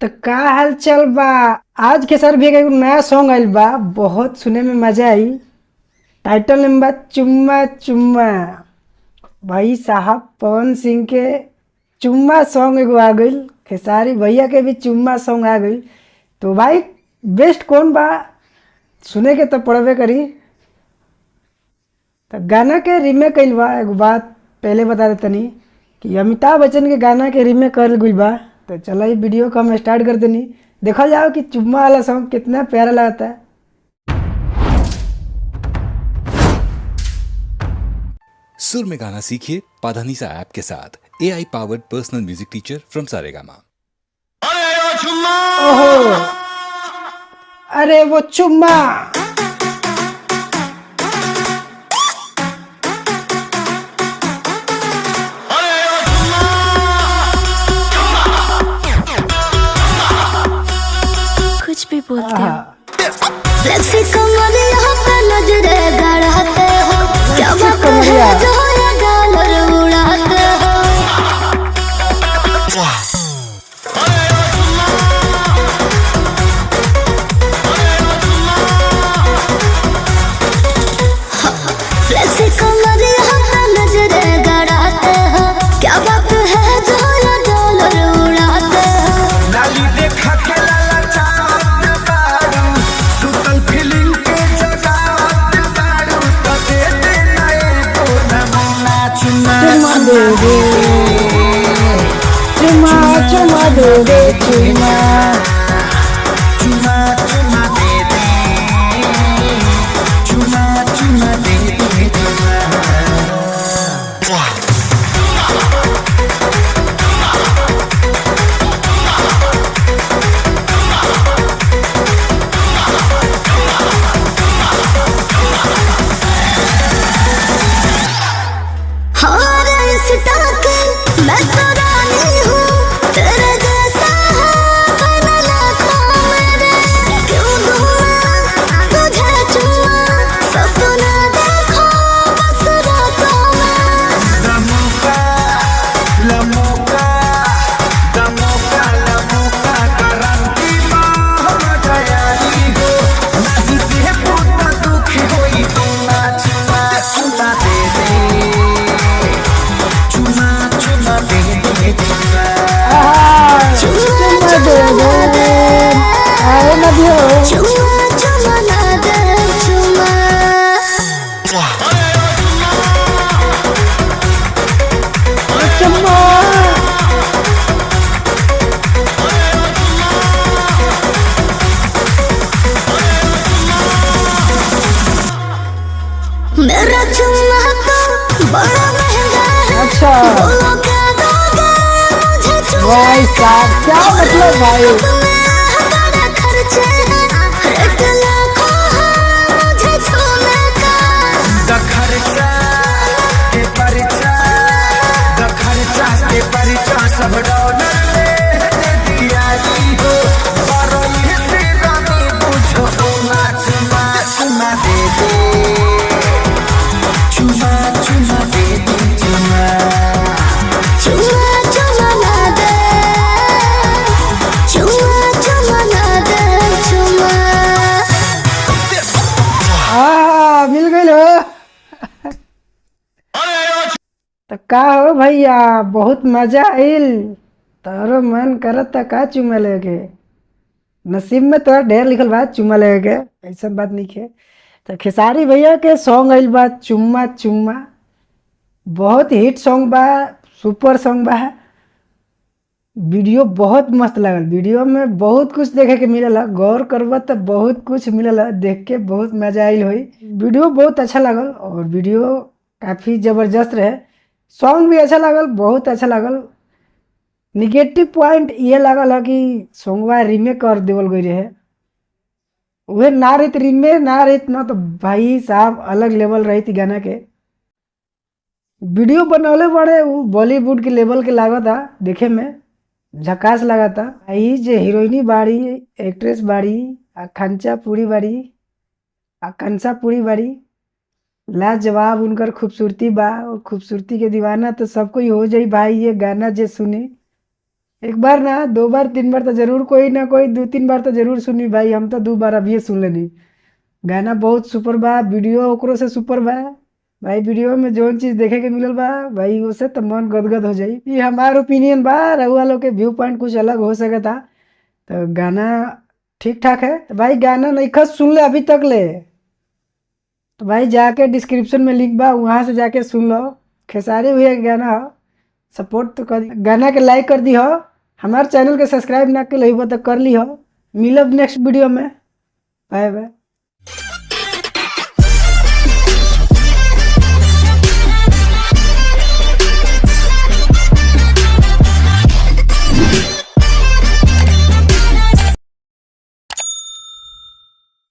तो का हाल चल बा। आज के सर भी एक नया सॉन्ग आइल बा, बहुत सुने में मजा आई। टाइटल नेम बा चुम्मा चुम्मा। भाई साहब पवन सिंह के चुम्मा सॉन्ग एगो आ गइल, खेसारी भैया के भी चुम्मा सॉन्ग आ गइल। तो भाई बेस्ट कौन बा, सुने के तो पड़बे करी। तो गाना के रीमेक कइल बा। एगो बात पहले बता देतनी कि अमिताभ बच्चन के गाना के रीमेक कर गइल बा। तो चलो ये वीडियो को हम स्टार्ट कर देनी। देखा जाओ कि चुम्मा वाला सॉन्ग कितना प्यारा लगता है। सुर में गाना सीखिए पाधानीसा ऐप के साथ। AI powered personal music teacher from Saregama. ओहो, अरे वो चुम्मा। कुछ भी बोलते हो। फ्लेक्सी कमर यहाँ पे नजरे गड़ाते हो, क्या बात है जो ये डॉलर उड़ाते हो। फ्लेक्सी कमर यहाँ पे नजरे गड़ाते हो, क्या बात है जो ये डॉलर उड़ाते हो। लाली देखा के लाला चाहत बारू, सुतल फीलिंग के जगावत बारू, तो दे दे नए को नमूना चुम्मा चुम्मा दे दे, चुम्मा चुम्मा दे दे, चुम्मा। चुम्मा चुम्मा दे दे, चुम्मा चुम्मा दे दे चुम्मा। हमारा इस टाके मैं तो रानी हूँ, तेरे जैसा है बना लाखों मेरे। क्यों दूँ मैं तुझे चुम्मा, सपना देखो बस रातों में। लमोका लमोका लमोका लमोका करंती बाह दयाली हो, नदी दे पुता दुखी होई चुम्मा चुम्मा चुम्मा दे दे, चुम्मा चुम्मा दे दे चुम्मा। चुम्मा दे दे, आए ना दियो। चुम्मा चुम्मा ना दे चुम्मा। चुम्मा मेरा चुम्मा तो बड़ा महंगा है, अच्छा बोलो क्या दोगे मुझे चुम्मा भाई साहब, क्या मतलब भाई। बड़ा खर्चे हैं, रेट लाखों है मुझे छूने का। दखरचा के परिचा, दखरचा के परिचा सब डॉलर ले दिया जी हो, बारो ये से रानी पूछो चुम्मा चुम्मा चुम्मा दे दे, चुम्मा चुम्मा दे दे चुम्मा। चुम्मा चुम्मा ना दे, चुम्मा चुम्मा ना दे चुम्मा। मिल गई हो। तो का हो भैया, बहुत मजा आइल। तारो मन करत था का चुम्मा लेके, नसीब में तो ढेर लिखल बा चुम्मा लेके, ऐसा बात नहीं है। तो खेसारी भैया के सॉन्ग आइल बा चुम्मा चुम्मा, बहुत हिट सॉन्ग बा, सुपर सॉन्ग बा। वीडियो बहुत मस्त लगल, वीडियो में बहुत कुछ देखे के मिलला, गौर करबा तो बहुत कुछ मिलला, देख के बहुत मजा आइल हुई। वीडियो बहुत अच्छा लगल और वीडियो काफ़ी ज़बरदस्त रहे। सॉन्ग भी अच्छा लगल, बहुत अच्छा लगल। निगेटिव पॉइंट ये लगल है कि सॉन्गवा रीमेक कर देवल गई रहे, वह ना रही रीमेक ना रही ना, तो भाई साहब अलग लेवल रही थी गाना के। वीडियो बनौले बड़े वो बॉलीवुड के लेवल के लागत था, देखे में झकास लगा था। आई जे हीरोइनी बाड़ी, एक्ट्रेस बाड़ी, आकांक्षा पूरी बाड़ी, आकांक्षा पूरी बाड़ी, लाजवाब उनकर खूबसूरती बा। और खूबसूरती के दीवाना तो सबको ही हो जाई भाई, ये गाना जे सुने एक बार ना 2 बार 3 बार तो जरूर कोई ना कोई 2-3 बार तो जरूर सुनी भाई। हम तो 2 बार अभी सुन लेनी। गाना बहुत सुपर बा, वीडियो ओकरो से सुपर बा भाई। वीडियो में जौन चीज़ देखे के मिलल बा भाई उससे तो मन गदगद हो जाई। ये हमार ओपिनियन बा, रउआ लोग के व्यू पॉइंट कुछ अलग हो सकता। तो गाना ठीक ठाक है। तो भाई गाना नहीं खस सुन ले अभी तक ले तो भाई जाके डिस्क्रिप्शन में लिंक बा, वहाँ से जाके सुन लो। खेसारी भैया के गाना हो, सपोर्ट तो कर। गाना के लाइक कर दी हो, हमारे चैनल के सब्सक्राइब ना कर ली हो तो कर ली हो। मिलब नेक्स्ट वीडियो में। Bye by.